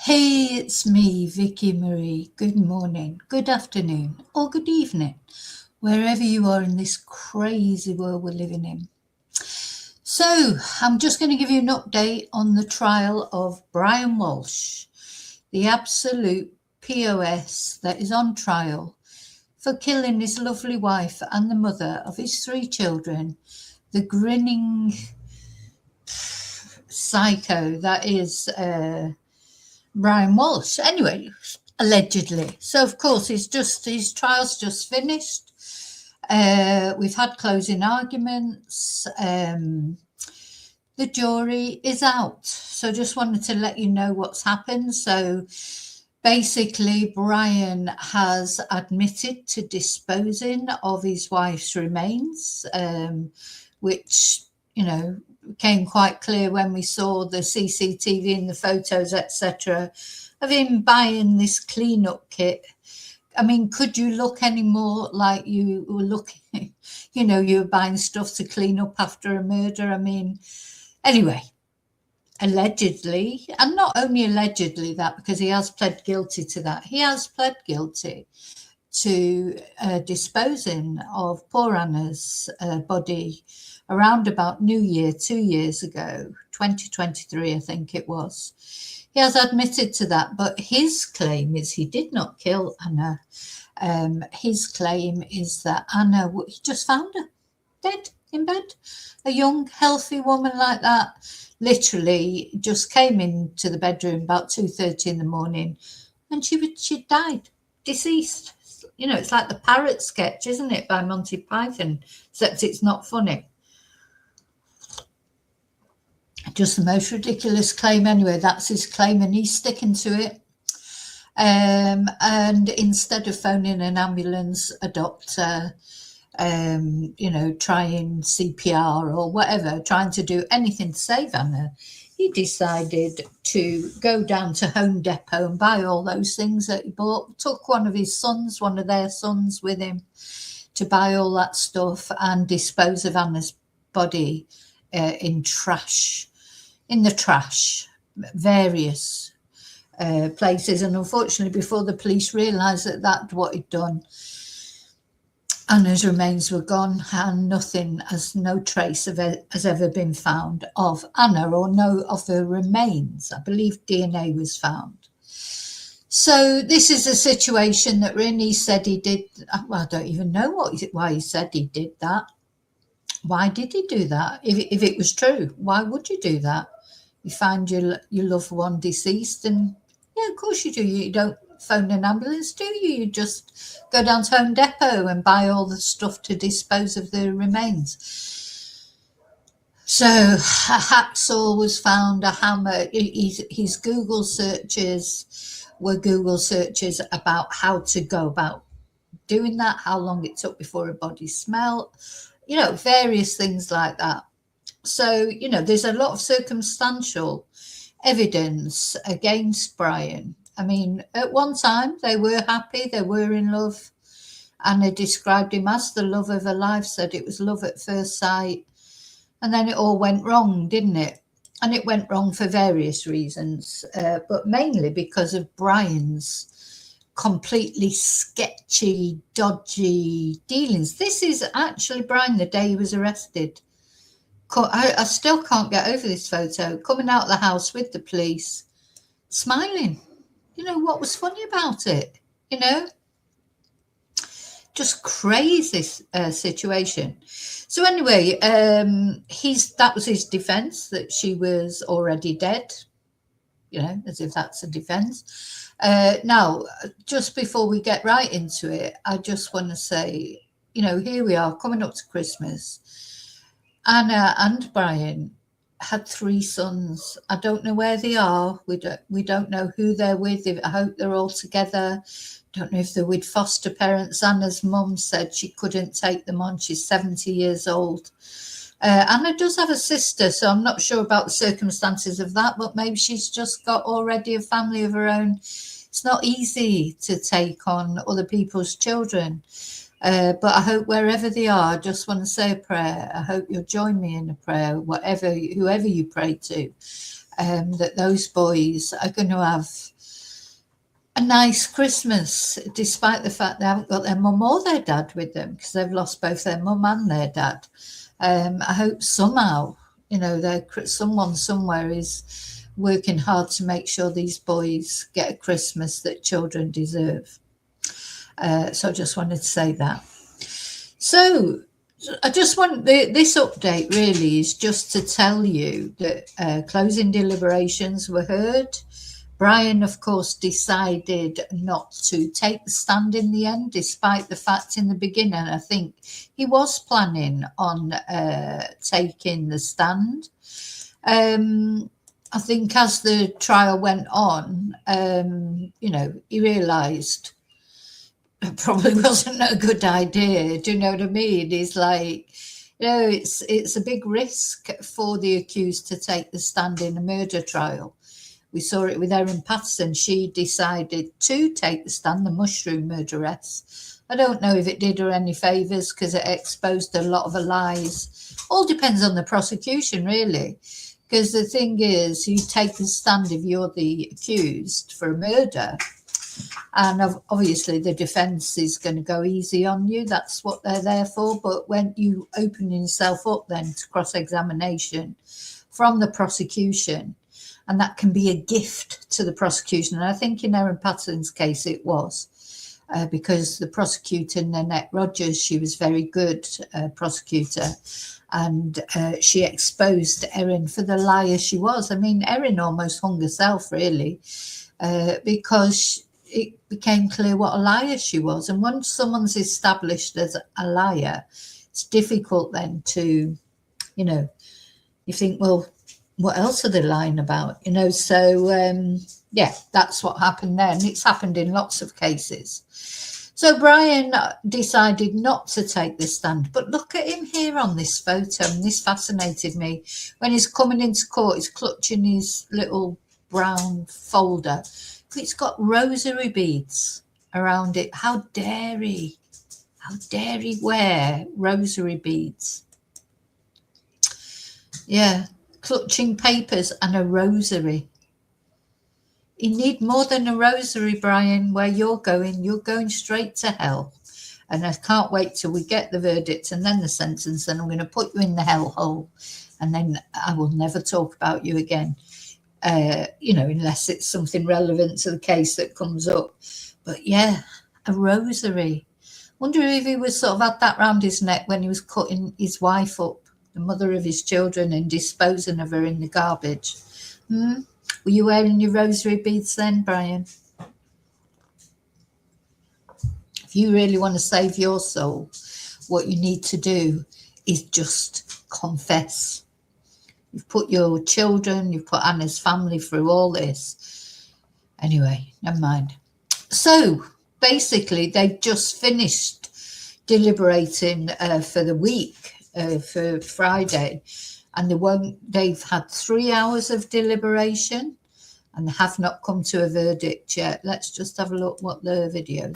Hey, it's me, Vicky Marie. Good morning, good afternoon, or good evening, wherever you are in this crazy world we're living in. So, I'm just going to give you an update on the trial of Brian Walshe, the absolute POS that is on trial for killing his lovely wife and the mother of his 3 children, the grinning psycho that is Brian Walshe. Anyway, allegedly. So of course his trial's just finished. We've had closing arguments. The jury is out. So just wanted to let you know what's happened. So basically, Brian has admitted to disposing of his wife's remains, which, became quite clear when we saw the CCTV and the photos, etc., of him buying this cleanup kit. I mean, could you look any more like you were looking, you were buying stuff to clean up after a murder? I mean, anyway, allegedly, and not only allegedly that, because he has pled guilty to that, he has pled guilty to disposing of poor Anna's body around about New Year 2 years ago, 2023, I think it was. He has admitted to that, but his claim is he did not kill Anna. His claim is that Anna, he just found her dead in bed. A young, healthy woman like that literally just came into the bedroom about 2:30 in the morning and she died, deceased. It's like the parrot sketch, isn't it, by Monty Python, except it's not funny. Just the most ridiculous claim. Anyway, that's his claim and he's sticking to it. And instead of phoning an ambulance, a doctor, trying CPR or whatever, trying to do anything to save Anna, he decided to go down to Home Depot and buy all those things that he bought. Took one of their sons with him to buy all that stuff and dispose of Anna's body in the trash, various places. And unfortunately, before the police realised that that's what he'd done, Anna's remains were gone and no trace has ever been found of Anna or of her remains. I believe DNA was found. So this is a situation that Rennie said he did. Well, I don't even know why he said he did that. Why did he do that? If it was true, why would you do that? You find your loved one deceased, and yeah, of course you do. You don't phone an ambulance, do you? You just go down to Home Depot and buy all the stuff to dispose of the remains. So a hacksaw was found, a hammer. His Google searches were Google searches about how to go about doing that, how long it took before a body smelt, various things like that. So, there's a lot of circumstantial evidence against Brian. I mean, at one time they were happy, they were in love. Anna described him as the love of her life, said it was love at first sight. And then it all went wrong, didn't it? And it went wrong for various reasons, but mainly because of Brian's completely sketchy, dodgy dealings. This is actually Brian the day he was arrested. I still can't get over this photo, coming out of the house with the police, smiling. What was funny about it? Just crazy situation. So anyway, that was his defense, that she was already dead, as if that's a defense. Now, just before we get right into it, I just want to say, here we are coming up to Christmas. Anna and Brian had 3 sons. I don't know where they are. We don't know who they're with. I hope they're all together. Don't know if they're with foster parents. Anna's mum said she couldn't take them on. She's 70 years old. Anna does have a sister, so I'm not sure about the circumstances of that, but maybe she's just got already a family of her own. It's not easy to take on other people's children. But I hope wherever they are, I just want to say a prayer. I hope you'll join me in a prayer, whoever you pray to, that those boys are going to have a nice Christmas, despite the fact they haven't got their mum or their dad with them, because they've lost both their mum and their dad. I hope somehow, someone somewhere is working hard to make sure these boys get a Christmas that children deserve. So I just wanted to say that. So I just want this update really is just to tell you that closing deliberations were heard. Brian, of course, decided not to take the stand in the end, despite the fact in the beginning, I think he was planning on taking the stand. I think as the trial went on, he realised it probably wasn't a good idea. Do you know what I mean? He's like, it's a big risk for the accused to take the stand in a murder trial. We saw it with Erin Patterson. She decided to take the stand, the mushroom murderess. I don't know if it did her any favours because it exposed a lot of her lies. All depends on the prosecution, really. Because the thing is, you take the stand if you're the accused for a murder. And obviously the defence is going to go easy on you. That's what they're there for. But when you open yourself up then to cross-examination from the prosecution, and that can be a gift to the prosecution. And I think in Erin Patterson's case it was, because the prosecutor, Nanette Rogers, she was very good prosecutor, and she exposed Erin for the liar she was. I mean, Erin almost hung herself, really, because it became clear what a liar she was. And once someone's established as a liar, it's difficult then to, you think, well, what else are they lying about? So that's what happened there. And it's happened in lots of cases. So Brian decided not to take the stand. But look at him here on this photo. And this fascinated me. When he's coming into court, he's clutching his little brown folder. It's got rosary beads around it. How dare he? How dare he wear rosary beads? Yeah. Clutching papers and a rosary. You need more than a rosary, Brian, where you're going straight to hell. And I can't wait till we get the verdict and then the sentence, and I'm going to put you in the hellhole, and then I will never talk about you again, unless it's something relevant to the case that comes up. But yeah, a rosary. Wonder if he was sort of had that round his neck when he was cutting his wife up, the mother of his children, and disposing of her in the garbage. Were you wearing your rosary beads then, Brian? If you really want to save your soul, what you need to do is just confess. You've put your children, you've put Anna's family through all this. Anyway, never mind. So basically, they've just finished deliberating for the week. For Friday, and they've had 3 hours of deliberation and have not come to a verdict yet. Let's just have a look what the video.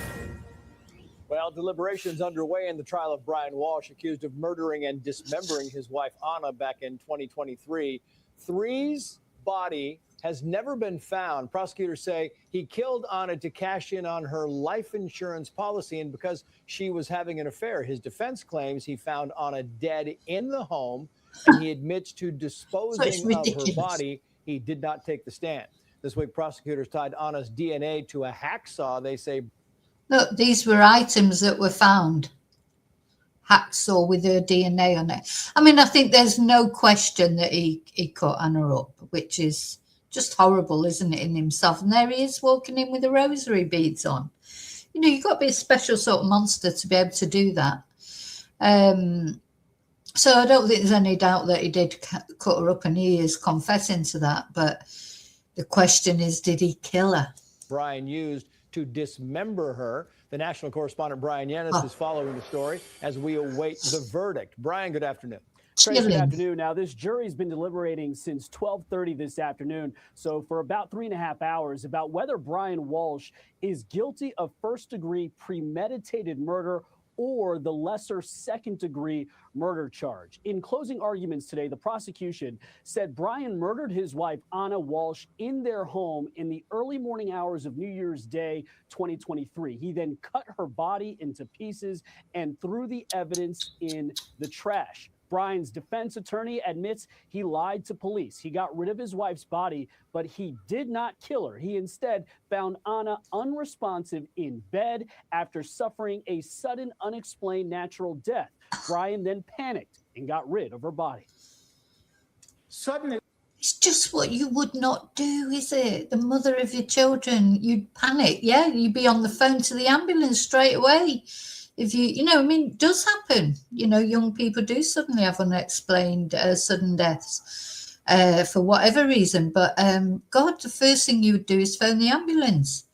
Well, deliberations underway in the trial of Brian Walshe, accused of murdering and dismembering his wife Anna back in 2023. Three's body has never been found. Prosecutors say he killed Anna to cash in on her life insurance policy and because she was having an affair. His defense claims he found Anna dead in the home, and he admits to disposing of her body. He did not take the stand. This week, prosecutors tied Anna's DNA to a hacksaw. They say, look, these were items that were found. Hacksaw with her DNA on it. I mean, I think there's no question that he cut Anna up, which is just horrible, isn't it, in himself? And there he is walking in with the rosary beads on. You've got to be a special sort of monster to be able to do that. So I don't think there's any doubt that he did cut her up, and he is confessing to that. But the question is, did he kill her? Brian used to dismember her. The national correspondent Brian Yanis is following the story as we await the verdict. Brian, good afternoon. Trace, good afternoon. Now, this jury's been deliberating since 12:30 this afternoon, so for about 3.5 hours, about whether Brian Walshe is guilty of first-degree premeditated murder or the lesser second-degree murder charge. In closing arguments today, the prosecution said Brian murdered his wife, Anna Walshe, in their home in the early morning hours of New Year's Day 2023. He then cut her body into pieces and threw the evidence in the trash. Brian's defense attorney admits he lied to police. He got rid of his wife's body, but he did not kill her. He instead found Anna unresponsive in bed after suffering a sudden, unexplained natural death. Brian then panicked and got rid of her body. Suddenly, it's just what you would not do, is it? The mother of your children, you'd panic. Yeah, you'd be on the phone to the ambulance straight away. If it does happen. Young people do suddenly have unexplained sudden deaths for whatever reason. But God, the first thing you would do is phone the ambulance.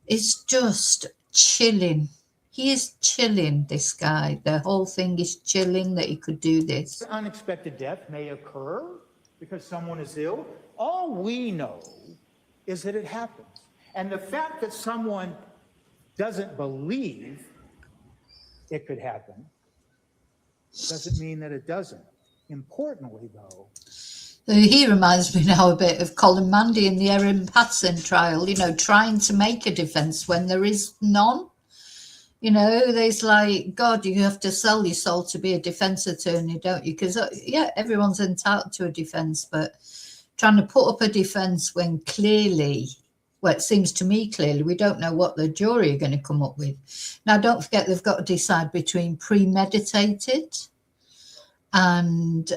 It's just chilling. He is chilling, this guy. The whole thing is chilling that he could do this. Unexpected death may occur because someone is ill. All we know is that it happens. And the fact that someone doesn't believe it could happen doesn't mean that it doesn't. Importantly, though, he reminds me now a bit of Colin Mandy in the Erin Patson trial, trying to make a defence when there is none. There's like, God, you have to sell your soul to be a defence attorney, don't you? Because, everyone's entitled to a defence, but trying to put up a defence when clearly, well, it seems to me clearly, we don't know what the jury are going to come up with. Now, don't forget, they've got to decide between premeditated and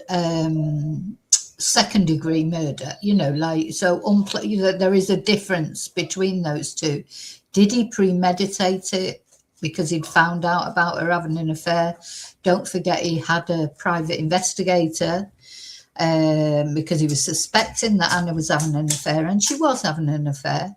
second-degree murder, there is a difference between those two. Did he premeditate it because he'd found out about her having an affair? Don't forget, he had a private investigator because he was suspecting that Anna was having an affair, and she was having an affair.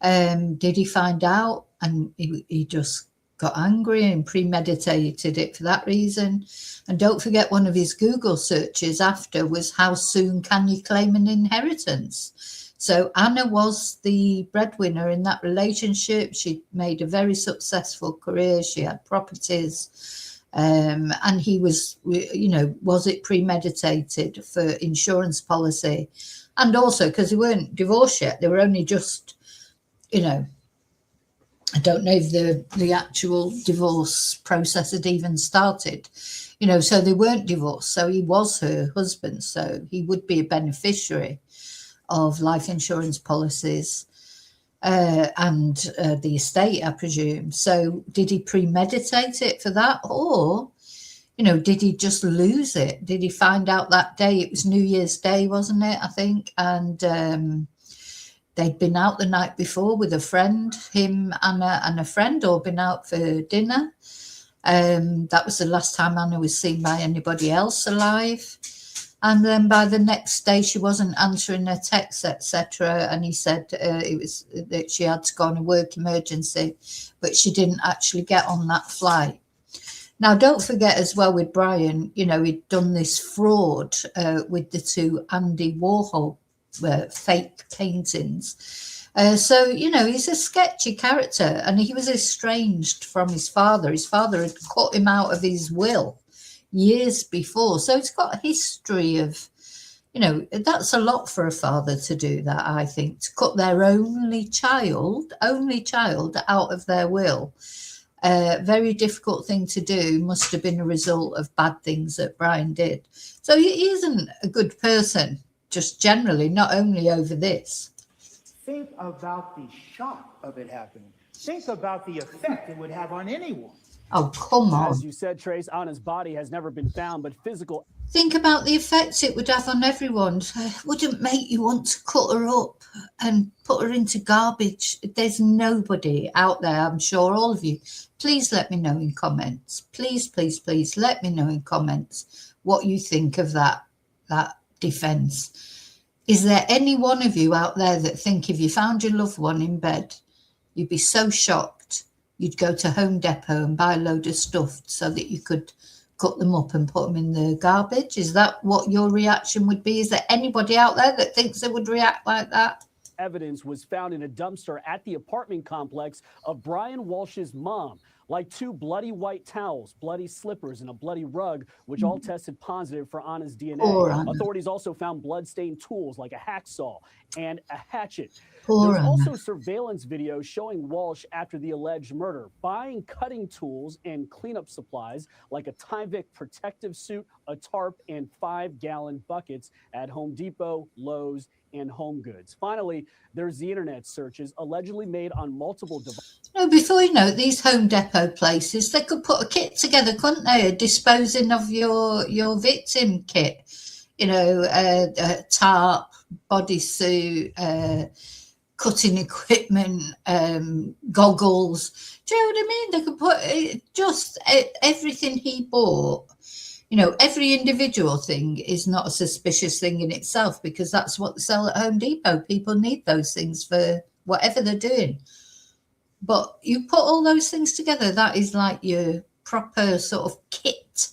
Did he find out and he just got angry and premeditated it for that reason? And don't forget, one of his Google searches after was, how soon can you claim an inheritance? So Anna was the breadwinner in that relationship. She made a very successful career. She had properties. And he was, was it premeditated for insurance policy? And also because they weren't divorced yet. They were only just, I don't know if the actual divorce process had even started, so they weren't divorced. So he was her husband. So he would be a beneficiary of life insurance policies and the estate, I presume. So did he premeditate it for that? Or, did he just lose it? Did he find out that day? It was New Year's Day, wasn't it? I think. And they'd been out the night before with a friend, him, Anna, and a friend, all been out for dinner. That was the last time Anna was seen by anybody else alive. And then by the next day, she wasn't answering her texts, etc. And he said it was that she had to go on a work emergency, but she didn't actually get on that flight. Now, don't forget as well with Brian, he'd done this fraud with the two Andy Warhol fake paintings. So, he's a sketchy character, and he was estranged from his father. His father had cut him out of his will years before. So it's got a history of, that's a lot for a father to do that, I think, to cut their only child out of their will. Very difficult thing to do. Must have been a result of bad things that Brian did. So he isn't a good person, just generally, not only over this. Think about the shock of it happening. Think about the effect it would have on anyone. Oh, come on. As you said, Trace, Anna's body has never been found, but physical. Think about the effects it would have on everyone. Wouldn't make you want to cut her up and put her into garbage. There's nobody out there, I'm sure all of you. Please let me know in comments. Please, please, please let me know in comments what you think of that defence. Is there any one of you out there that think if you found your loved one in bed, you'd be so shocked, you'd go to Home Depot and buy a load of stuff so that you could cut them up and put them in the garbage? Is that what your reaction would be? Is there anybody out there that thinks they would react like that? evidence was found in a dumpster at the apartment complex of Brian Walshe's mom, like 2 bloody white towels, bloody slippers, and a bloody rug, which all tested positive for Anna's DNA. Poor Anna. Authorities also found blood-stained tools like a hacksaw and a hatchet. Poor There's Anna. also surveillance video showing Walshe after the alleged murder, buying cutting tools and cleanup supplies like a Tyvek protective suit, a tarp, and 5-gallon buckets at Home Depot, Lowe's, and Home Goods. Finally, there's the internet searches allegedly made on multiple devices. No, before you know it, these Home Depot places, they could put a kit together, couldn't they? A disposing of your victim kit. You know, a tarp, bodysuit, cutting equipment, goggles. Do you know what I mean? They could put just everything he bought. You know, every individual thing is not a suspicious thing in itself, because that's what they sell at Home Depot. People need those things for whatever they're doing. But you put all those things together, that is like your proper sort of kit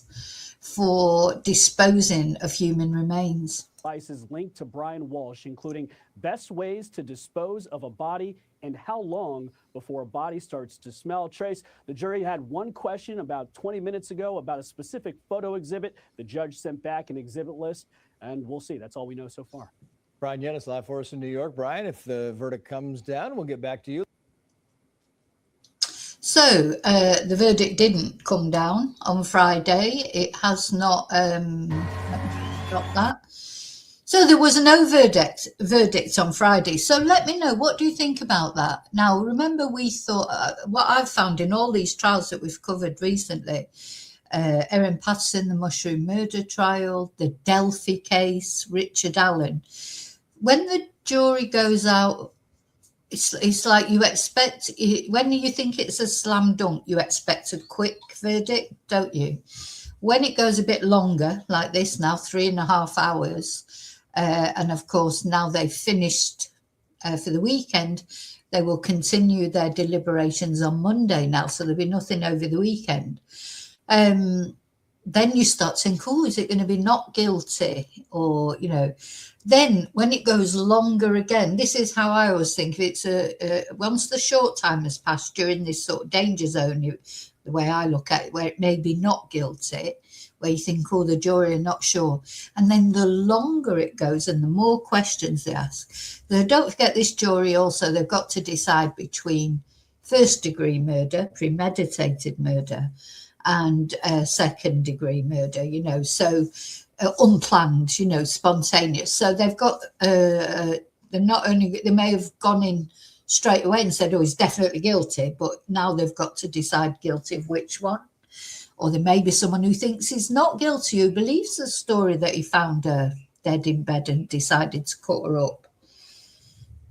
for disposing of human remains. Devices linked to Brian Walshe, including best ways to dispose of a body and how long before a body starts to smell. Trace, the jury had one question about 20 minutes ago about a specific photo exhibit. The judge sent back an exhibit list, and we'll see. That's all we know so far. Brian Yennis live for us in New York. Brian, if the verdict comes down, we'll get back to you. So the verdict didn't come down on Friday. It has not. Let me drop that. So there was no verdict on Friday. So let me know, what do you think about that? Now, remember, we thought what I've found in all these trials that we've covered recently, Erin Patterson, the mushroom murder trial, the Delphi case, Richard Allen. When the jury goes out, it's like you expect, when you think it's a slam dunk, you expect a quick verdict, don't you? When it goes a bit longer, like this now, 3.5 hours, and of course, now they've finished for the weekend, they will continue their deliberations on Monday now, so there'll be nothing over the weekend. Then you start saying, oh, is it going to be not guilty? Or, you know, then when it goes longer again, this is how I always think. It's once the short time has passed during this sort of danger zone, the way I look at it, where it may be not guilty, where you think, oh, the jury are not sure. And then the longer it goes and the more questions they ask. So don't forget, this jury also, they've got to decide between first-degree murder, premeditated murder, and second-degree murder, you know, so unplanned, you know, spontaneous. So they've got, they're not only, they may have gone in straight away and said, oh, he's definitely guilty, but now they've got to decide guilty of which one. Or there may be someone who thinks he's not guilty, who believes the story that he found her dead in bed and decided to cut her up,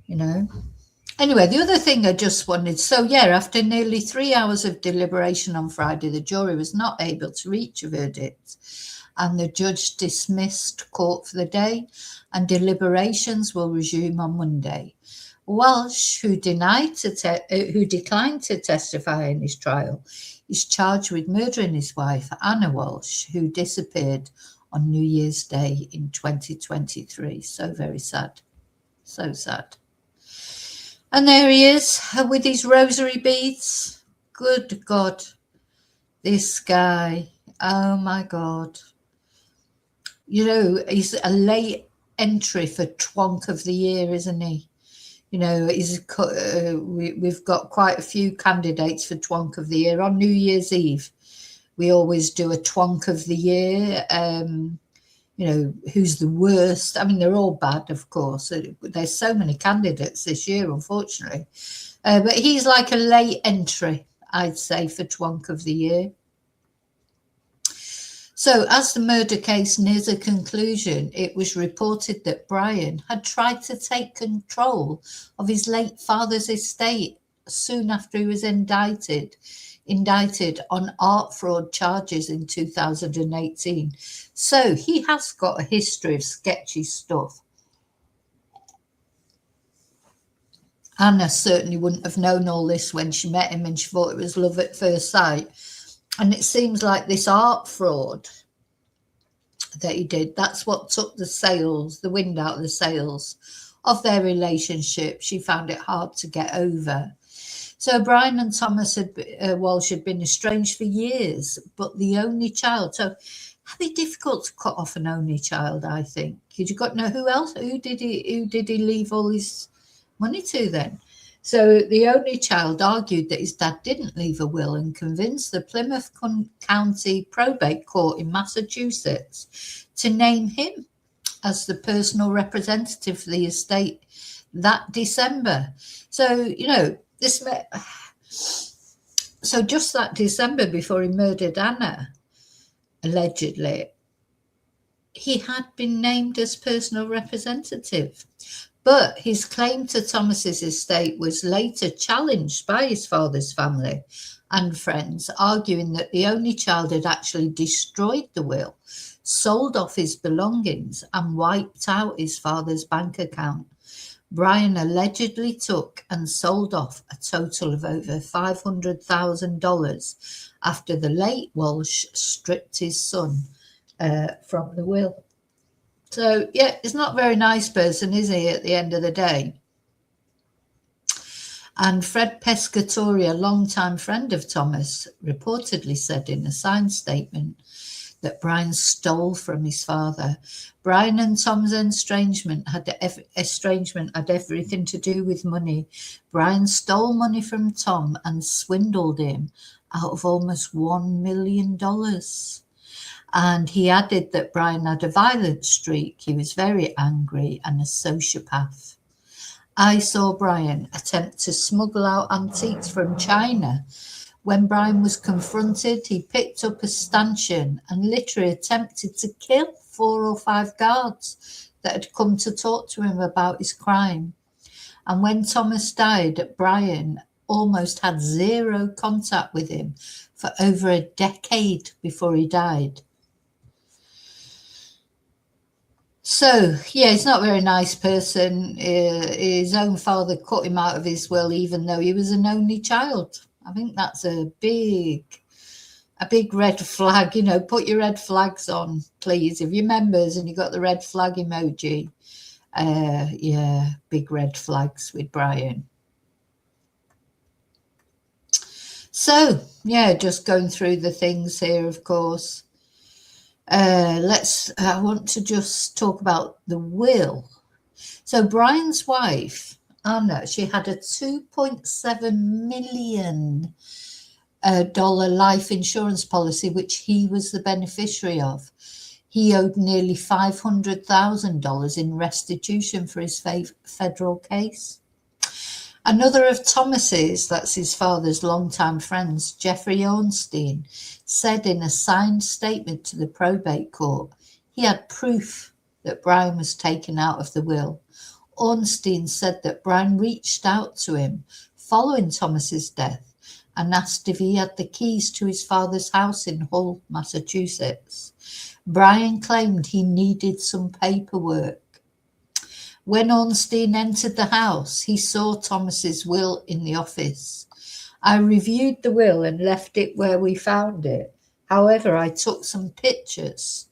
you know. Anyway, the other thing I just wanted, so yeah, after nearly 3 hours of deliberation on Friday, the jury was not able to reach a verdict, and the judge dismissed court for the day, and deliberations will resume on Monday. Walshe, who declined to testify in his trial, is charged with murdering his wife, Anna Walshe, who disappeared on New Year's Day in 2023. So very sad. So sad. And there he is with his rosary beads. Good God. This guy. Oh, my God. You know, he's a late entry for Twonk of the Year, isn't he? You know, we've got quite a few candidates for Twonk of the Year. On New Year's Eve, we always do a Twonk of the Year. You know, who's the worst? I mean, they're all bad, of course. There's so many candidates this year, unfortunately. But he's like a late entry, I'd say, for Twonk of the Year. So as the murder case nears a conclusion, it was reported that Brian had tried to take control of his late father's estate soon after he was indicted on art fraud charges in 2018. So he has got a history of sketchy stuff. Anna certainly wouldn't have known all this when she met him and she thought it was love at first sight. And it seems like this art fraud that he did, that's what took the wind out of the sails of their relationship she found it hard to get over. So Brian and Thomas Walshe had been estranged for years, but the only child. So it'd be difficult to cut off an only child, I think. You've got to know who else. Who did he leave all his money to then? So the only child argued that his dad didn't leave a will and convinced the Plymouth County Probate Court in Massachusetts to name him as the personal representative for the estate that December. So, you know, so just that December before he murdered Anna, allegedly, he had been named as personal representative. But his claim to Thomas's estate was later challenged by his father's family and friends, arguing that the only child had actually destroyed the will, sold off his belongings, and wiped out his father's bank account. Brian allegedly took and sold off a total of over $500,000 after the late Walshe stripped his son from the will. So, yeah, he's not a very nice person, is he, at the end of the day? And Fred Pescatore, a longtime friend of Thomas, reportedly said in a signed statement that Brian stole from his father. Brian and Tom's estrangement had everything to do with money. Brian stole money from Tom and swindled him out of almost $1 million. And he added that Brian had a violent streak. He was very angry and a sociopath. I saw Brian attempt to smuggle out antiques from China. When Brian was confronted, he picked up a stanchion and literally attempted to kill 4 or 5 guards that had come to talk to him about his crime. And when Thomas died, Brian almost had zero contact with him for over a decade before he died. So, yeah, he's not a very nice person. His own father cut him out of his will, even though he was an only child. I think that's a big red flag. You know, put your red flags on, please. If you're members and you got the red flag emoji, yeah, big red flags with Brian. So, yeah, just going through the things here, of course. I want to just talk about the will. So Brian's wife, Anna, she had a $2.7 million life insurance policy, which he was the beneficiary of. He owed nearly $500,000 in restitution for his federal case. Another of Thomas's, that's his father's longtime friends, Jeffrey Ornstein, said in a signed statement to the probate court he had proof that Brian was taken out of the will. Ornstein said that Brian reached out to him following Thomas's death and asked if he had the keys to his father's house in Hull, Massachusetts. Brian claimed he needed some paperwork. When Ornstein entered the house, he saw Thomas's will in the office. I reviewed the will and left it where we found it. However, I took some pictures,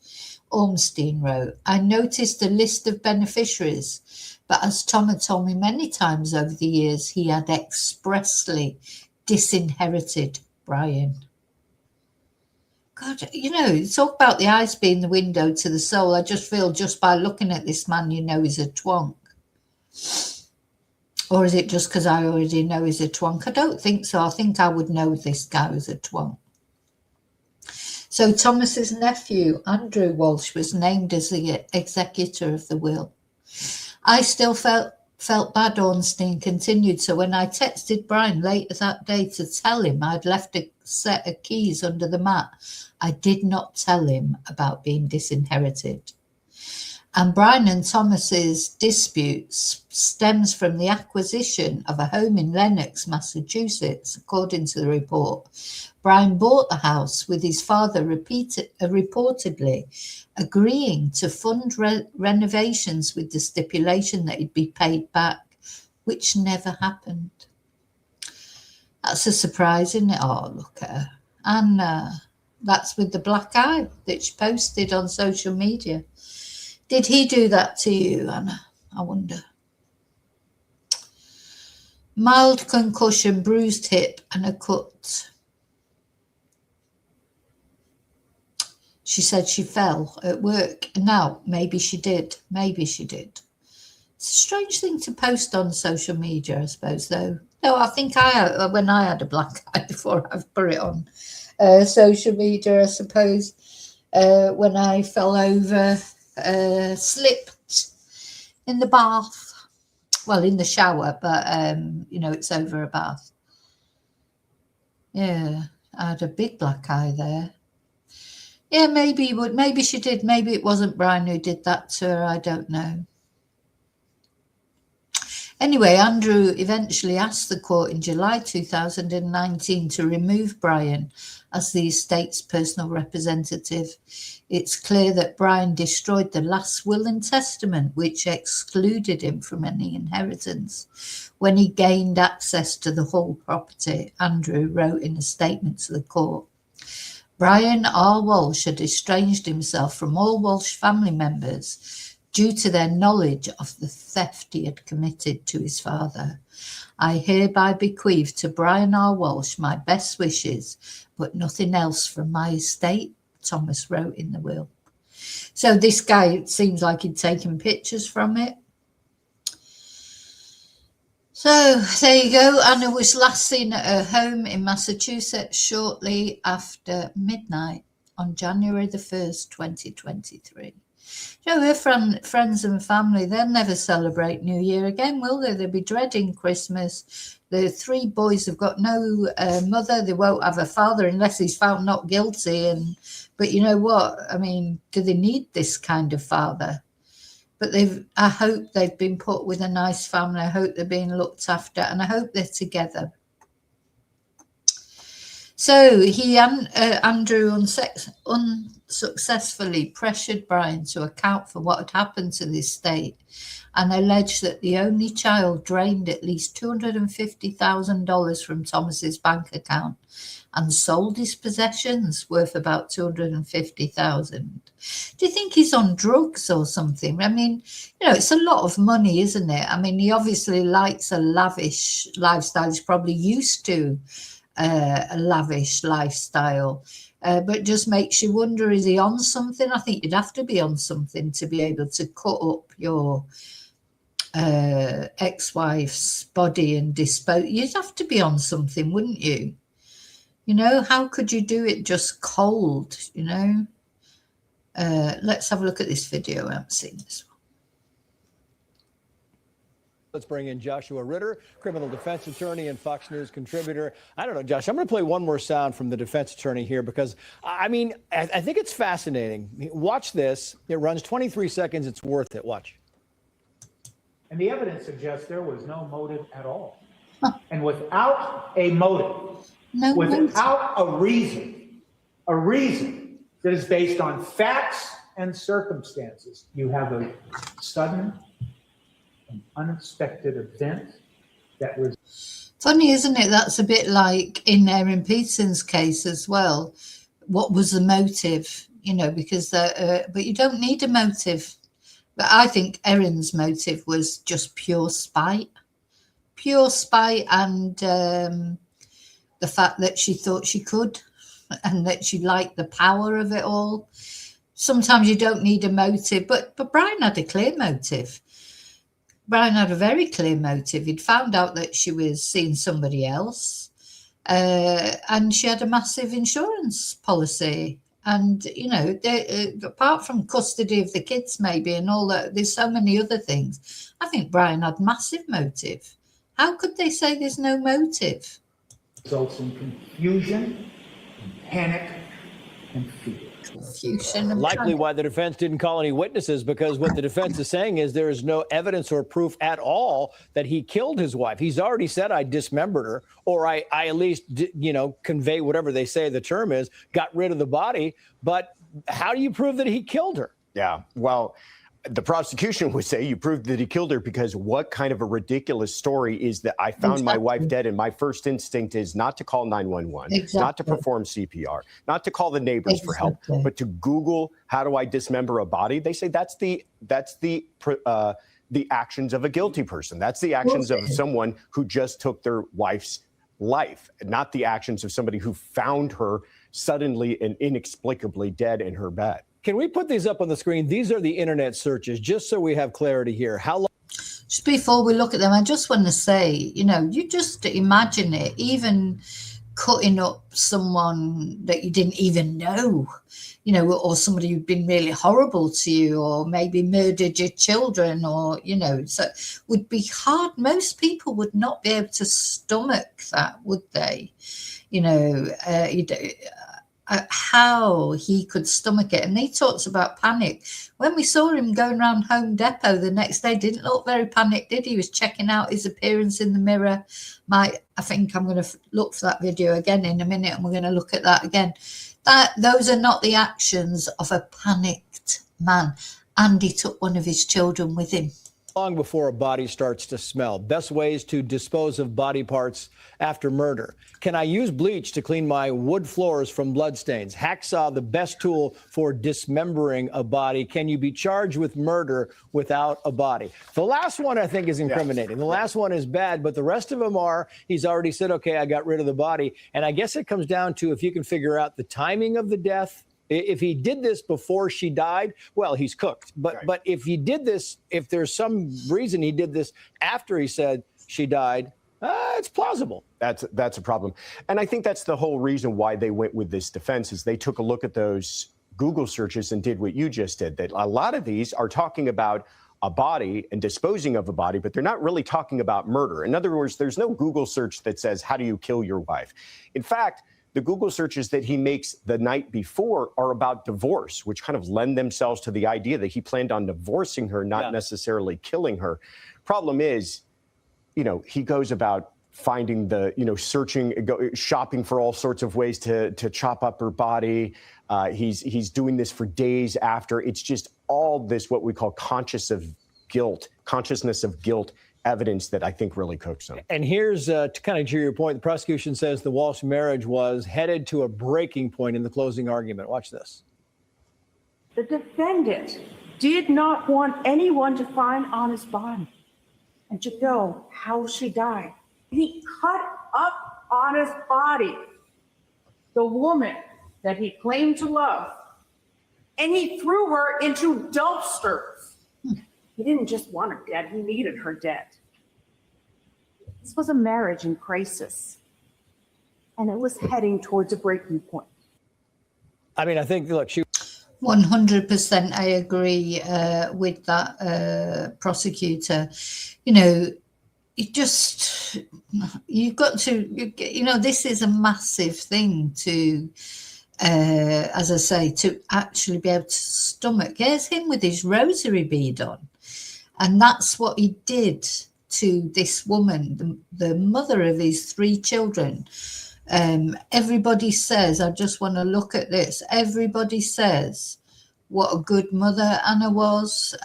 Ornstein wrote. I noticed a list of beneficiaries, but as Tom had told me many times over the years, he had expressly disinherited Brian. God, you know, talk about the eyes being the window to the soul. I just feel just by looking at this man, you know he's a twonk. Or is it just because I already know he's a twonk? I don't think so. I think I would know this guy was a twonk. So Thomas's nephew, Andrew Walshe, was named as the executor of the will. I still felt bad, Ornstein continued. So when I texted Brian later that day to tell him I'd left a set of keys under the mat, I did not tell him about being disinherited. And Brian and Thomas's disputes stems from the acquisition of a home in Lenox, Massachusetts, according to the report. Brian bought the house with his father reportedly agreeing to fund renovations with the stipulation that he'd be paid back, which never happened. That's a surprise, isn't it? Oh, look at her. And that's with the black eye that she posted on social media. Did he do that to you, Anna? I wonder. Mild concussion, bruised hip, and a cut. She said she fell at work. Now, maybe she did. Maybe she did. It's a strange thing to post on social media, I suppose, though. No, I think when I had a black eye before I've put it on social media, I suppose, when I fell over, slipped in the bath. Well, in the shower, but, it's over a bath. Yeah, I had a big black eye there. Yeah, maybe she did. Maybe it wasn't Brian who did that to her. I don't know. Anyway, Andrew eventually asked the court in July 2019 to remove Brian as the estate's personal representative. It's clear that Brian destroyed the last will and testament, which excluded him from any inheritance. When he gained access to the whole property, Andrew wrote in a statement to the court, Brian R. Walshe had estranged himself from all Walshe family members due to their knowledge of the theft he had committed to his father. I hereby bequeath to Brian R. Walshe my best wishes, but nothing else from my estate, Thomas wrote in the will. So this guy, it seems like he'd taken pictures from it. So there you go. Anna was last seen at her home in Massachusetts shortly after midnight on January the 1st, 2023. Her friends and family, they'll never celebrate New Year again, will they? They'll be dreading Christmas. The three boys have got no mother. They won't have a father unless he's found not guilty. But you know what? I mean, do they need this kind of father? But I hope they've been put with a nice family. I hope they're being looked after, and I hope they're together. So Andrew unsuccessfully pressured Brian to account for what had happened to the estate and alleged that the only child drained at least $250,000 from Thomas's bank account and sold his possessions worth about $250,000. Do you think he's on drugs or something? I mean, it's a lot of money, isn't it? I mean, he obviously likes a lavish lifestyle. He's probably used to a lavish lifestyle, but it just makes you wonder, is he on something? I think you'd have to be on something to be able to cut up your ex-wife's body and dispose. You'd have to be on something, wouldn't you? How could you do it just cold, Let's have a look at this video. I haven't seen this one. Let's bring in Joshua Ritter, criminal defense attorney and Fox News contributor. I don't know, Josh, I'm going to play one more sound from the defense attorney here because, I think it's fascinating. Watch this. It runs 23 seconds. It's worth it. Watch. And the evidence suggests there was no motive at all. And without a motive, without a reason that is based on facts and circumstances, you have a sudden an unexpected event that was funny, isn't it? That's a bit like in Erin Peterson's case as well. What was the motive? Because but you don't need a motive. But I think Erin's motive was just pure spite, and the fact that she thought she could, and that she liked the power of it all. Sometimes you don't need a motive, but Brian had a clear motive. Brian had a very clear motive. He'd found out that she was seeing somebody else, and she had a massive insurance policy. And, apart from custody of the kids maybe and all that, there's so many other things. I think Brian had massive motive. How could they say there's no motive? Results in confusion, panic, and fear. Likely why the defense didn't call any witnesses, because what the defense is saying is there is no evidence or proof at all that he killed his wife. He's already said I dismembered her, or I at least, convey whatever they say the term is, got rid of the body. But how do you prove that he killed her? Yeah, well, the prosecution would say you proved that he killed her because what kind of a ridiculous story is that I found my wife dead and my first instinct is not to call 911, not to perform CPR, not to call the neighbors for help, but to Google how do I dismember a body? They say that's the the actions of a guilty person. That's the actions of someone who just took their wife's life, not the actions of somebody who found her suddenly and inexplicably dead in her bed. Can we put these up on the screen? These are the internet searches, just so we have clarity here. How long? Just before we look at them, I just want to say, you just imagine it, even cutting up someone that you didn't even know, or somebody who'd been really horrible to you, or maybe murdered your children, or, so it would be hard. Most people would not be able to stomach that, would they? How he could stomach it. And he talks about panic. When we saw him going around Home Depot the next day, didn't look very panicked, did he? He was checking out his appearance in the mirror. I think I'm going to look for that video again in a minute, and we're going to look at that again. Those are not the actions of a panicked man. And he took one of his children with him. Long before a body starts to smell. Best ways to dispose of body parts after murder. Can I use bleach to clean my wood floors from bloodstains? Hacksaw, the best tool for dismembering a body. Can you be charged with murder without a body? The last one I think is incriminating. The last one is bad, but the rest of them are, he's already said, okay, I got rid of the body. And I guess it comes down to if you can figure out the timing of the death. If he did this before she died, well, he's cooked. But if he did this, if there's some reason he did this after he said she died, it's plausible. That's a problem. And I think that's the whole reason why they went with this defense is they took a look at those Google searches and did what you just did. That a lot of these are talking about a body and disposing of a body, but they're not really talking about murder. In other words, there's no Google search that says, how do you kill your wife? In fact, the Google searches that he makes the night before are about divorce, which kind of lend themselves to the idea that he planned on divorcing her, not necessarily killing her. Problem is, he goes about finding searching, shopping for all sorts of ways to chop up her body. He's doing this for days after. It's just all this, what we call consciousness of guilt evidence that I think really cooks them. And here's to kind of to your point, the prosecution says the Walshe marriage was headed to a breaking point in the closing argument. Watch this. The defendant did not want anyone to find Anna's body and to know how she died. He cut up Anna's body, the woman that he claimed to love, and he threw her into dumpsters. He didn't just want her dead, he needed her dead. This was a marriage in crisis, and it was heading towards a breaking point. I mean, I think, look, 100% I agree with that prosecutor. You've got to, this is a massive thing to, as I say, to actually be able to stomach. Here's him with his rosary bead on. And that's what he did to this woman, the mother of his 3 children. Everybody says, I just want to look at this. Everybody says what a good mother Anna was.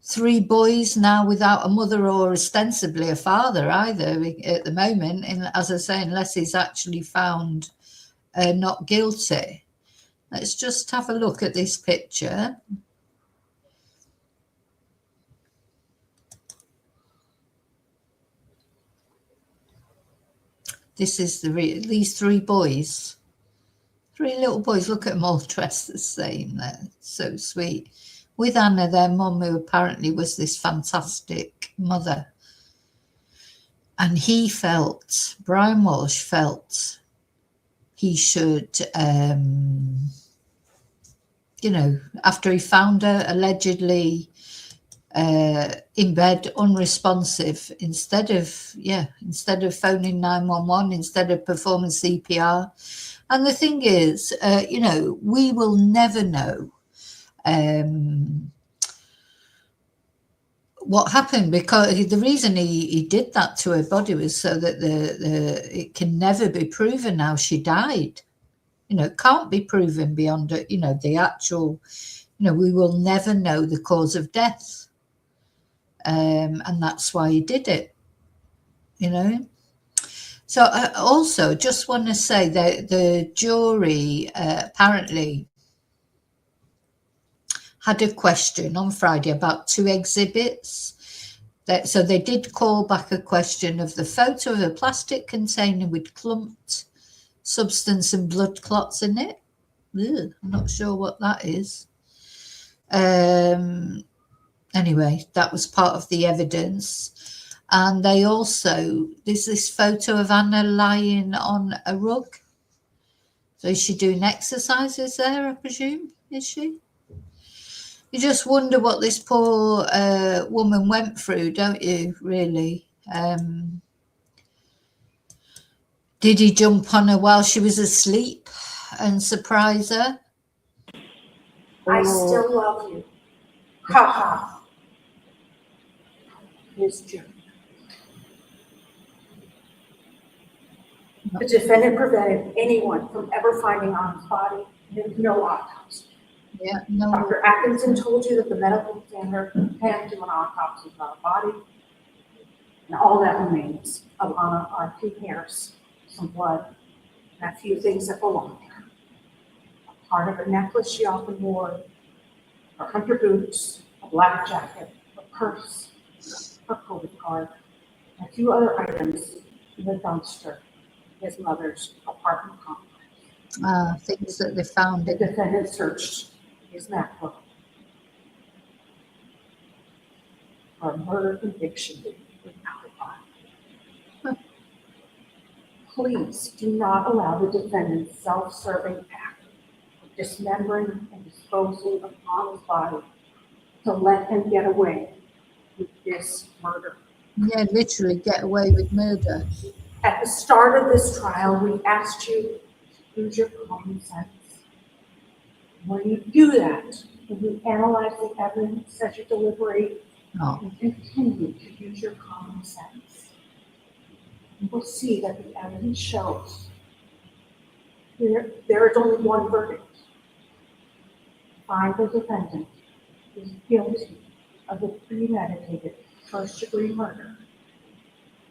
3 boys now without a mother or ostensibly a father either at the moment. And as I say, unless he's actually found not guilty. Let's just have a look at this picture. This is these 3 boys, 3 little boys. Look at them all dressed the same. They're so sweet. With Anna, their mum, who apparently was this fantastic mother. And Brian Walshe felt he should, after he found her allegedly in bed, unresponsive, instead of phoning 911, instead of performing CPR. And the thing is, we will never know what happened, because the reason he did that to her body was so that it can never be proven how she died. It can't be proven beyond the actual, we will never know the cause of death. And that's why he did it, So I also just want to say that the jury apparently had a question on Friday about 2 exhibits. So they did call back a question of the photo of a plastic container with clumped substance and blood clots in it. Ugh, I'm not sure what that is. Anyway, that was part of the evidence. And they also, there's this photo of Anna lying on a rug. So is she doing exercises there, I presume? Is she? You just wonder what this poor woman went through, don't you, really? Did he jump on her while she was asleep and surprise her? I still love you. Ha ha. His joke. The defendant prevented anyone from ever finding Anna's body. There's no autopsy. Yeah, no. Dr. Atkinson told you that the medical examiner can't do an autopsy without a body. And all that remains of Anna are a few hairs, some blood, and a few things that belong to her. A part of a necklace she often wore, her hunter boots, a black jacket, a purse, her COVID card, and a few other items in the dumpster in his mother's apartment complex. Things that they found. The defendant searched his MacBook for a murder conviction without a body. Please do not allow the defendant's self-serving act of dismembering and disposing of Anna's body to let him get away with this murder. Yeah, literally get away with murder. At the start of this trial, we asked you to use your common sense. When you do that, when you analyze the evidence as you deliberate, and continue to use your common sense, you will see that the evidence shows there is only one verdict. Find the defendant is guilty of the premeditated first-degree murder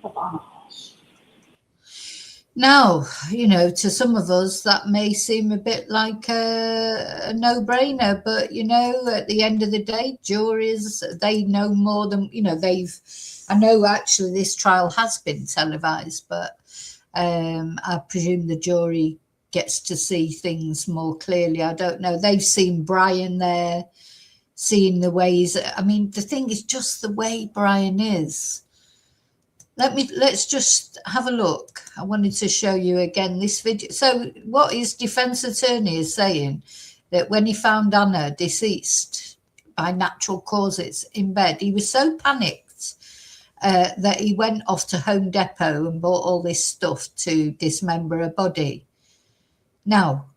of Anna Walshe. Now, you know, to some of us, that may seem a bit like a no-brainer, but, you know, at the end of the day, juries, they know more than, you know, I know actually this trial has been televised, but I presume the jury gets to see things more clearly. I don't know. They've seen Brian there, seeing the ways. I mean, the thing is just the way Brian is. Let's just have a look. I wanted to show you again this video. So what his defense attorney is saying, that when he found Anna deceased by natural causes in bed, he was so panicked that he went off to Home Depot and bought all this stuff to dismember her body. Now,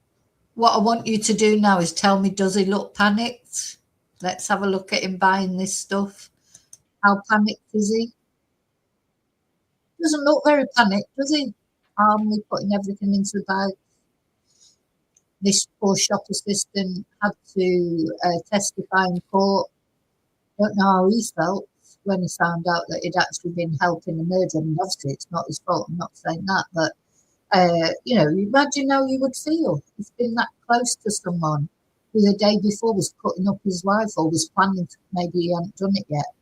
what I want you to do now is tell me, does he look panicked? Let's have a look at him buying this stuff. How panicked is he? Doesn't look very panicked, does he? Calmly putting everything into the bag. This poor shop assistant had to testify in court. Don't know how he felt when he found out that he'd actually been helping the murder. I mean, obviously it's not his fault, I'm not saying that, but you know, imagine how you would feel. He's been that close to someone who the day before was cutting up his wife or was planning to, maybe he hadn't done it yet.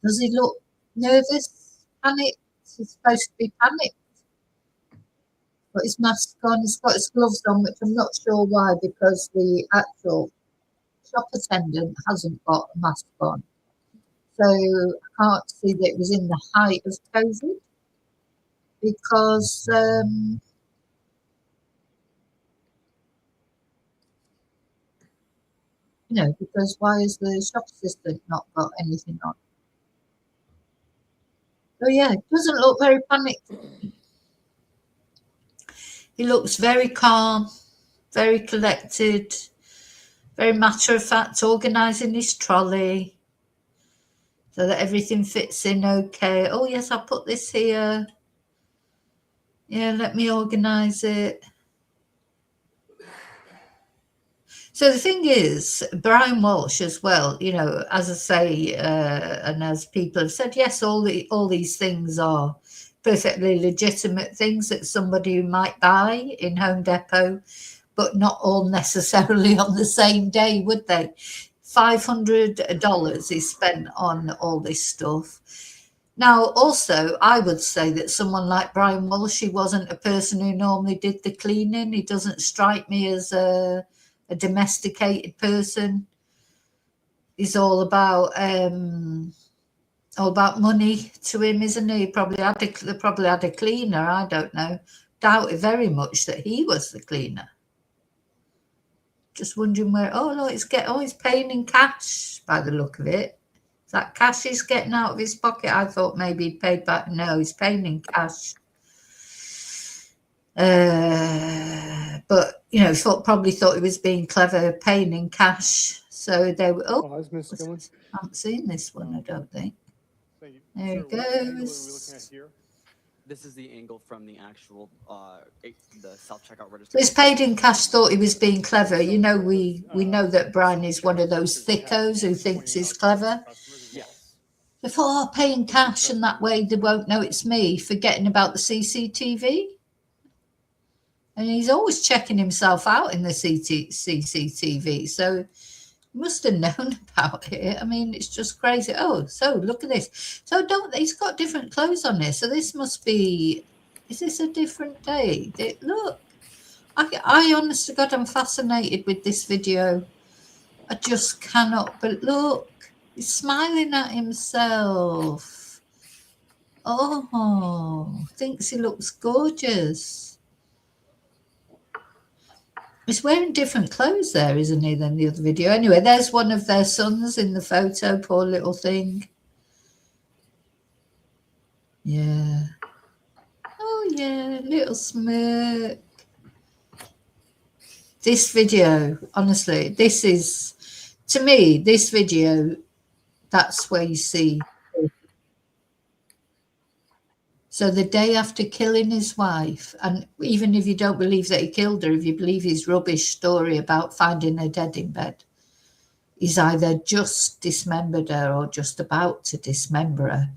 Does he look nervous, panicked? He's supposed to be panicked. Got his mask on, he's got his gloves on, which I'm not sure why, because the actual shop attendant hasn't got a mask on. So I can't see that it was in the height of COVID, because you know, because why has the shop assistant not got anything on? So yeah, it doesn't look very panicked. He looks very calm, very collected, very matter of fact, organising his trolley so that everything fits in okay. Oh yes, I'll put this here. Yeah, let me organise it. So the thing is, Brian Walshe as well, you know, as I say, and as people have said, yes, all these things are perfectly legitimate things that somebody might buy in Home Depot but not all necessarily on the same day, would they? $500 is spent on all this stuff. Now, also, I would say that someone like Brian Walshe wasn't a person who normally did the cleaning. He doesn't strike me as a domesticated person. He's all about money to him, isn't he? They probably had a cleaner. I don't know. Doubt it very much that he was the cleaner. Just wondering where. Oh no, he's paying in cash by the look of it. Is that cash he's getting out of his pocket? I thought maybe he paid back. No, he's paying in cash. But probably thought he was being clever, paying in cash. So they were. Oh, I haven't seen this one. I don't think. Thank you. There it goes. This is the angle from the actual the self-checkout register. This paid in cash thought he was being clever. We know that Brian is one of those thickos who thinks he's clever. Yes. They thought, paying cash, and that way they won't know it's me, forgetting about the CCTV. And he's always checking himself out in the CCTV. So he must have known about it. I mean, it's just crazy. Oh, so look at this. So he's got different clothes on here. So this must be, is this a different day? Look, I honest to God, I'm fascinated with this video. I just cannot, but look, he's smiling at himself. Oh, thinks he looks gorgeous. He's wearing different clothes there, isn't he, than the other video? Anyway, there's one of their sons in the photo, poor little thing. Yeah. Oh, yeah, little smirk. This video, honestly, this is, to me, this video, that's where you see. So the day after killing his wife, and even if you don't believe that he killed her, if you believe his rubbish story about finding her dead in bed, he's either just dismembered her or just about to dismember her.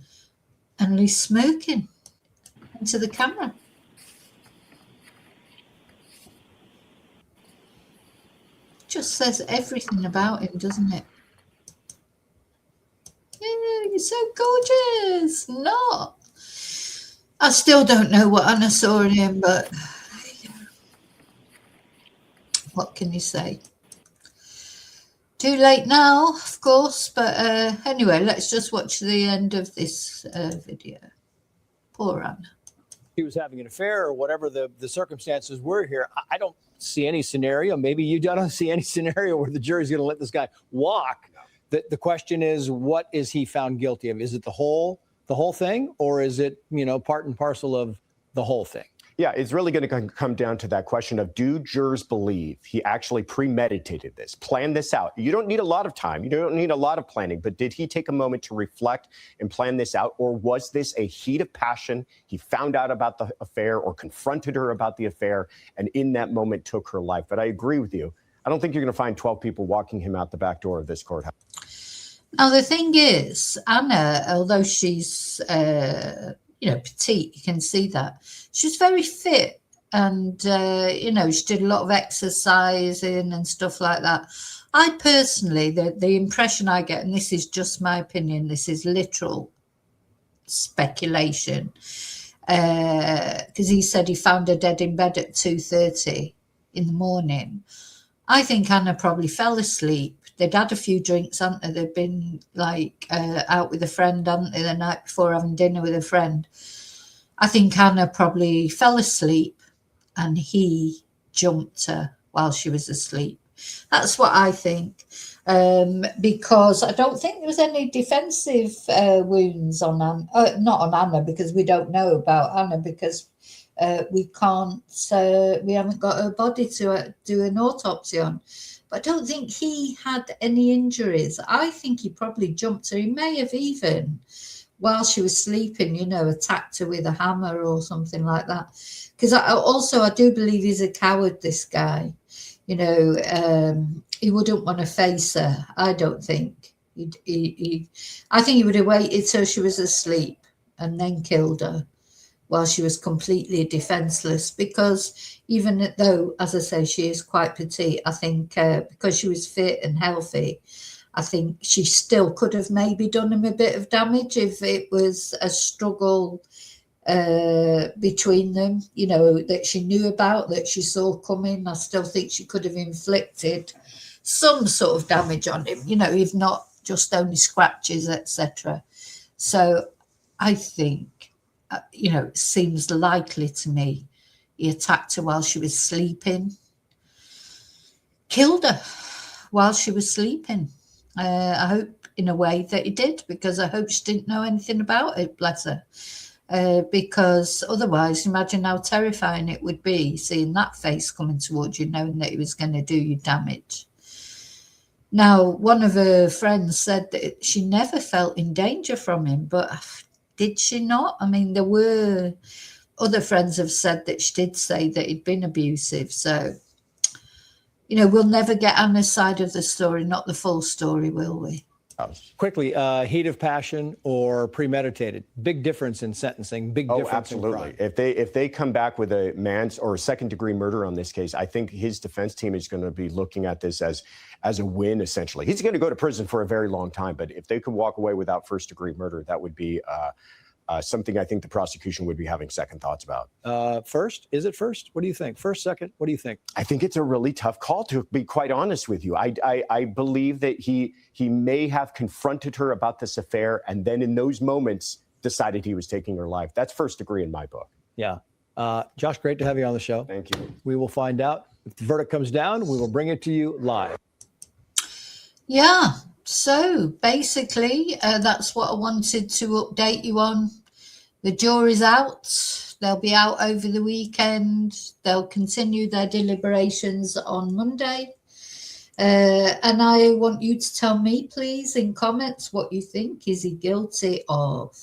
And he's smirking into the camera. Just says everything about him, doesn't it? Yeah, you're so gorgeous. Not. I still don't know what Anna saw in him, but what can you say? Too late now, of course, but anyway, let's just watch the end of this video. Poor Anna. He was having an affair or whatever the circumstances were here. I don't see any scenario. Maybe you don't see any scenario where the jury's going to let this guy walk. The question is, what is he found guilty of? Is it the whole thing, or is it, part and parcel of the whole thing? Yeah, it's really going to come down to that question of, do jurors believe he actually premeditated this, planned this out? You don't need a lot of time. You don't need a lot of planning, but did he take a moment to reflect and plan this out? Or was this a heat of passion? He found out about the affair or confronted her about the affair, and in that moment took her life. But I agree with you. I don't think you're going to find 12 people walking him out the back door of this courthouse. Now, the thing is, Anna, although she's, petite, you can see that, she's very fit. And, she did a lot of exercising and stuff like that. I personally, the impression I get, and this is just my opinion, this is literal speculation, because he said he found her dead in bed at 2:30 in the morning. I think Anna probably fell asleep. They'd had a few drinks, hadn't they? They'd been out with a friend, hadn't they, the night before, having dinner with a friend. I think Anna probably fell asleep and he jumped her while she was asleep. That's what I think. Because I don't think there was any defensive wounds on Anna, not on Anna, because we don't know about Anna, because we haven't got her body to do an autopsy on. But I don't think he had any injuries. I think he probably jumped her. He may have even, while she was sleeping, attacked her with a hammer or something like that. Because I do believe he's a coward, this guy. He wouldn't want to face her, I don't think. I think he would have waited till she was asleep and then killed her. while she was completely defenseless, because even though, as I say, she is quite petite, I think because she was fit and healthy, I think she still could have maybe done him a bit of damage if it was a struggle between them, you know, that she knew about, that she saw coming. I still think she could have inflicted some sort of damage on him, you know, if not just only scratches, etc. So I think, you know, it seems likely to me he attacked her while she was sleeping, killed her while she was sleeping. I hope in a way that he did, because I hope she didn't know anything about it, bless her. Because otherwise, imagine how terrifying it would be seeing that face coming towards you, knowing that he was going to do you damage. Now, one of her friends said that she never felt in danger from him, but did she not? I mean, there were other friends have said that she did say that he'd been abusive. So, you know, we'll never get Anna's side of the story, not the full story, will we? Quickly, heat of passion or premeditated? Big difference in sentencing. Big difference. Oh, absolutely. In crime. If they come back with a man's or a second-degree murder on this case, I think his defense team is going to be looking at this as a win. Essentially, he's going to go to prison for a very long time. But if they could walk away without first-degree murder, that would be something I think the prosecution would be having second thoughts about. First? Is it first? What do you think? First, second? What do you think? I think it's a really tough call, to be quite honest with you. I believe that he may have confronted her about this affair and then in those moments decided he was taking her life. That's first degree in my book. Yeah. Josh, great to have you on the show. Thank you. We will find out. If the verdict comes down, we will bring it to you live. Yeah. So basically, that's what I wanted to update you on. The jury's out. They'll be out over the weekend. They'll continue their deliberations on Monday. And I want you to tell me, please, in comments what you think. Is he guilty of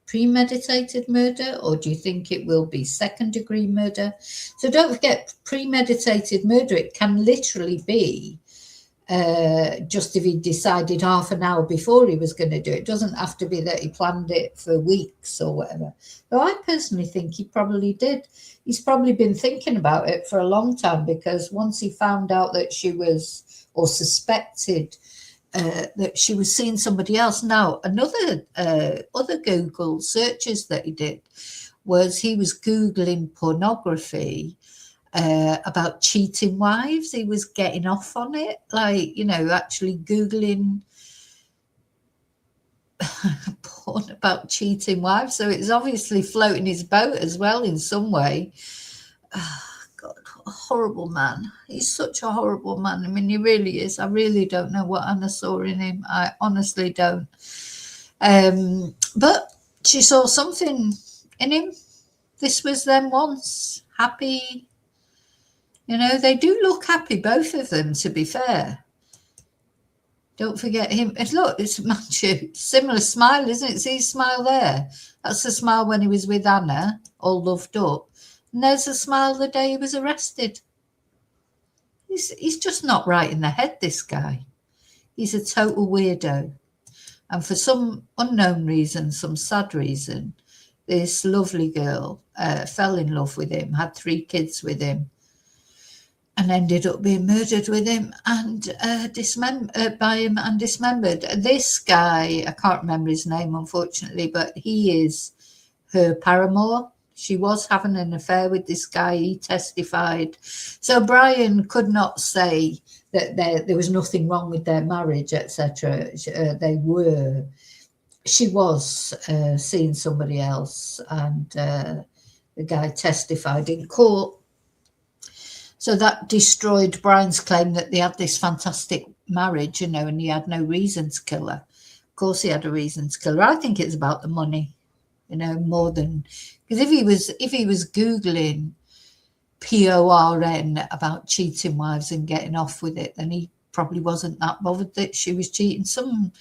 premeditated murder, or do you think it will be second-degree murder? So don't forget, premeditated murder, it can literally be just if he decided half an hour before he was going to do it. It doesn't have to be that he planned it for weeks or whatever. Though I personally think he probably did. He's probably been thinking about it for a long time, because once he found out that she was, or suspected that she was seeing somebody else. Now, another other Google searches that he did was he was Googling pornography about cheating wives. He was getting off on it, like, you know, actually Googling porn about cheating wives. So it's obviously floating his boat as well in some way. Oh, God, what a horrible man. He's such a horrible man. I mean, he really is. I really don't know what Anna saw in him. I honestly don't. But she saw something in him. This was them once. Happy. You know, they do look happy, both of them, to be fair. Don't forget him. And look, it's a similar smile, isn't it? See his smile there? That's the smile when he was with Anna, all loved up. And there's a smile the day he was arrested. He's just not right in the head, this guy. He's a total weirdo. And for some unknown reason, some sad reason, this lovely girl fell in love with him, had 3 kids with him, and ended up being murdered with him and by him and dismembered. This guy, I can't remember his name, unfortunately, but he is her paramour. She was having an affair with this guy. He testified. So Brian could not say that there was nothing wrong with their marriage, etc. She was seeing somebody else, and the guy testified in court. So that destroyed Brian's claim that they had this fantastic marriage, you know, and he had no reason to kill her. Of course he had a reason to kill her. I think it's about the money, you know, more than, because if he was Googling PORN about cheating wives and getting off with it, then he probably wasn't that bothered that she was cheating. Some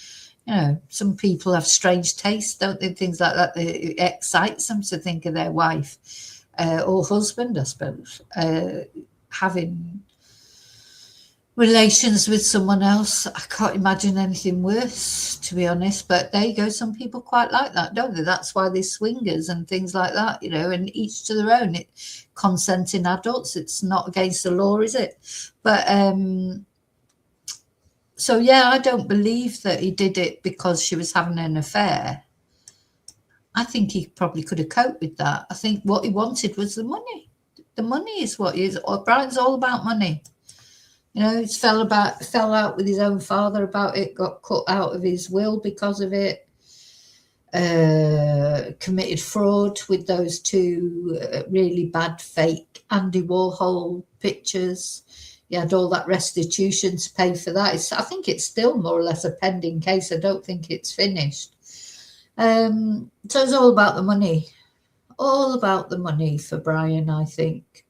people have strange tastes, don't they? Things like that. It excites them to think of their wife or husband, I suppose, having relations with someone else. I can't imagine anything worse, to be honest. But there you go. Some people quite like that, don't they? That's why they're swingers and things like that, you know, and each to their own. Consenting adults, it's not against the law, is it? But so yeah, I don't believe that he did it because she was having an affair. I think he probably could have coped with that. I think what he wanted was the money. The money is what he is. Brian's all about money. You know, he fell out with his own father about it, got cut out of his will because of it, committed fraud with those two really bad fake Andy Warhol pictures. He had all that restitution to pay for that. I think it's still more or less a pending case. I don't think it's finished. So it's all about the money. All about the money for Brian, I think.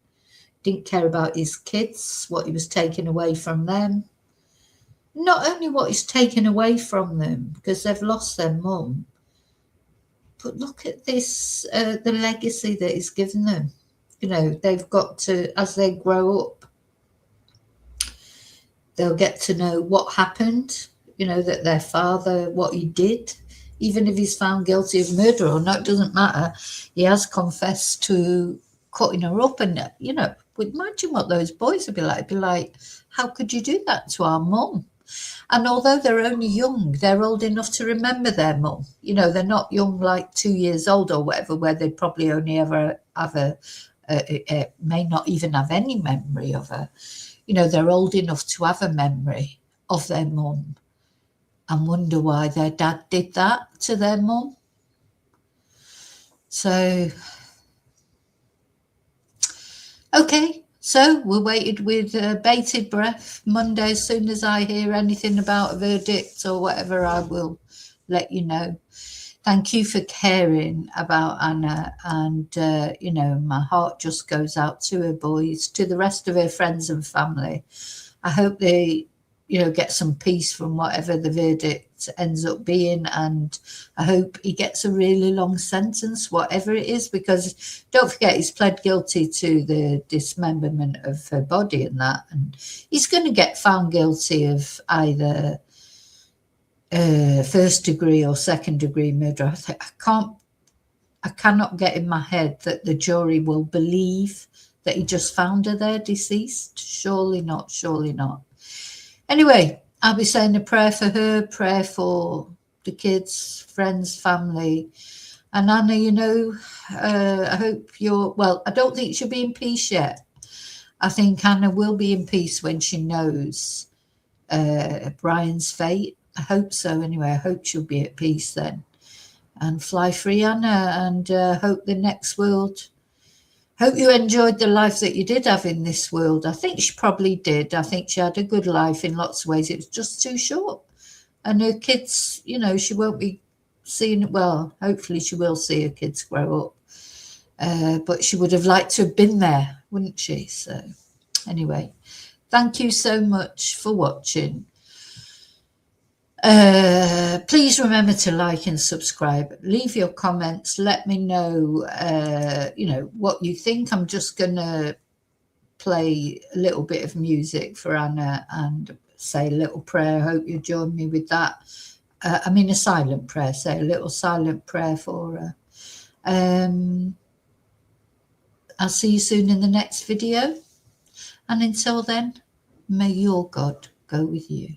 Didn't care about his kids, what he was taking away from them. Not only what he's taken away from them, because they've lost their mum, but look at this, the legacy that he's given them. You know, they've got to, as they grow up, they'll get to know what happened, you know, that their father, what he did. Even if he's found guilty of murder or not, it doesn't matter. He has confessed to cutting her up, and, you know, imagine what those boys would be like. It'd be like, how could you do that to our mum? And although they're only young, they're old enough to remember their mum. You know, they're not young, like 2 years old or whatever, where they probably only ever have may not even have any memory of her. You know, they're old enough to have a memory of their mum and wonder why their dad did that to their mum. So, okay, so we're waited with bated breath. Monday, as soon as I hear anything about a verdict or whatever, I will let you know. Thank you for caring about Anna, and, you know, my heart just goes out to her boys, to the rest of her friends and family. I hope they, you know, get some peace from whatever the verdict ends up being, and I hope he gets a really long sentence, whatever it is, because don't forget he's pled guilty to the dismemberment of her body and that, and he's going to get found guilty of either first degree or second degree murder. I cannot get in my head that the jury will believe that he just found her there deceased. Surely not, surely not. Anyway, I'll be saying a prayer for her, prayer for the kids, friends, family. And Anna, you know, I hope you're, well, I don't think she'll be in peace yet. I think Anna will be in peace when she knows Brian's fate. I hope so anyway. I hope she'll be at peace then. And fly free, Anna, and hope the next world. Hope you enjoyed the life that you did have in this world. I think she probably did. I think she had a good life in lots of ways. It was just too short. And her kids, you know, she won't be seeing, well, hopefully she will see her kids grow up. But she would have liked to have been there, wouldn't she? So anyway, thank you so much for watching. Please remember to like and subscribe. Leave your comments. Let me know, you know, what you think. I'm just going to play a little bit of music for Anna and say a little prayer. I hope you join me with that. I mean, a silent prayer. Say a little silent prayer for her. I'll see you soon in the next video. And until then, may your God go with you.